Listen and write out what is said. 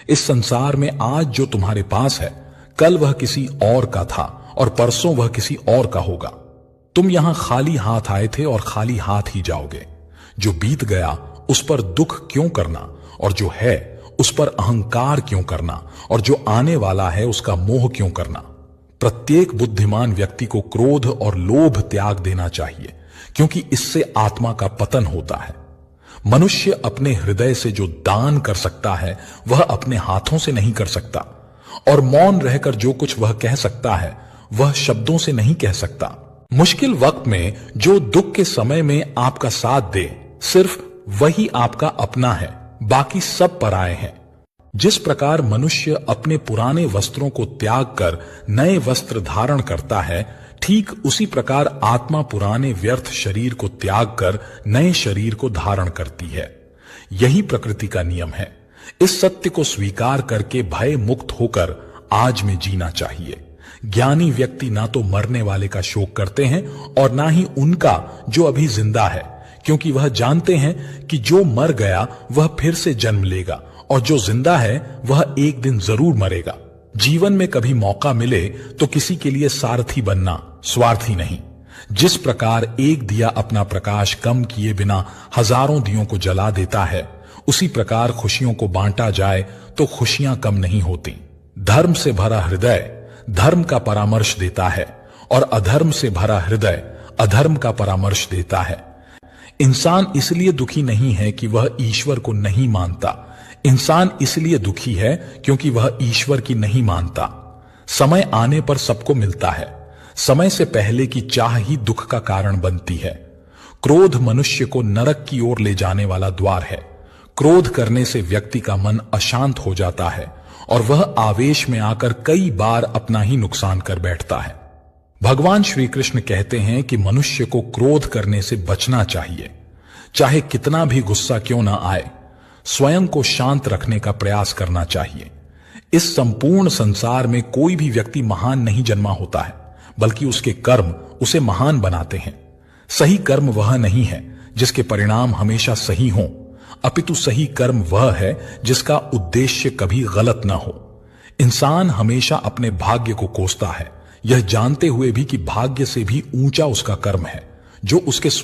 इस संसार में आज जो तुम्हारे पास है, कल वह किसी और का था और परसों वह किसी और का होगा। तुम यहां खाली हाथ आए थे और खाली हाथ ही जाओगे। जो बीत गया उस पर दुख क्यों करना, और जो है उस पर अहंकार क्यों करना, और जो आने वाला है उसका मोह क्यों करना। प्रत्येक बुद्धिमान व्यक्ति को क्रोध और लोभ त्याग देना चाहिए, क्योंकि इससे आत्मा का पतन होता है। मनुष्य अपने हृदय से जो दान कर सकता है वह अपने हाथों से नहीं कर सकता, और मौन रहकर जो कुछ वह कह सकता है वह शब्दों से नहीं कह सकता। मुश्किल वक्त में जो दुख के समय में आपका साथ दे, सिर्फ वही आपका अपना है, बाकी सब पराये हैं। जिस प्रकार मनुष्य अपने पुराने वस्त्रों को त्याग कर नए वस्त्र धारण करता है, ठीक उसी प्रकार आत्मा पुराने व्यर्थ शरीर को त्याग कर नए शरीर को धारण करती है। यही प्रकृति का नियम है। इस सत्य को स्वीकार करके भय मुक्त होकर आज में जीना चाहिए। ज्ञानी व्यक्ति ना तो मरने वाले का शोक करते हैं और ना ही उनका जो अभी जिंदा है, क्योंकि वह जानते हैं कि जो मर गया वह फिर से जन्म लेगा और जो जिंदा है वह एक दिन जरूर मरेगा। जीवन में कभी मौका मिले तो किसी के लिए सारथी बनना, स्वार्थी नहीं। जिस प्रकार एक दिया अपना प्रकाश कम किए बिना हजारों दियों को जला देता है, उसी प्रकार खुशियों को बांटा जाए तो खुशियां कम नहीं होती। धर्म से भरा हृदय धर्म का परामर्श देता है और अधर्म से भरा हृदय अधर्म का परामर्श देता है। इंसान इसलिए दुखी नहीं है कि वह ईश्वर को नहीं मानता। इंसान इसलिए दुखी है क्योंकि वह ईश्वर की नहीं मानता। समय आने पर सबको मिलता है। समय से पहले की चाह ही दुख का कारण बनती है। क्रोध मनुष्य को नरक की ओर ले जाने वाला द्वार है। क्रोध करने से व्यक्ति का मन अशांत हो जाता है और वह आवेश में आकर कई बार अपना ही नुकसान कर बैठता है। भगवान श्री कृष्ण कहते हैं कि मनुष्य को क्रोध करने से बचना चाहिए। चाहे कितना भी गुस्सा क्यों ना आए, स्वयं को शांत रखने का प्रयास करना चाहिए। इस संपूर्ण संसार में कोई भी व्यक्ति महान नहीं जन्मा होता है, बल्कि उसके कर्म उसे महान बनाते हैं। सही कर्म वह नहीं है जिसके परिणाम हमेशा सही हों, अपितु सही कर्म वह है जिसका उद्देश्य कभी गलत ना हो। इंसान हमेशा अपने भाग्य को कोसता है, यह जानते हुए भी कि भाग्य से भी ऊंचा उसका कर्म है, जो उसके स्वयं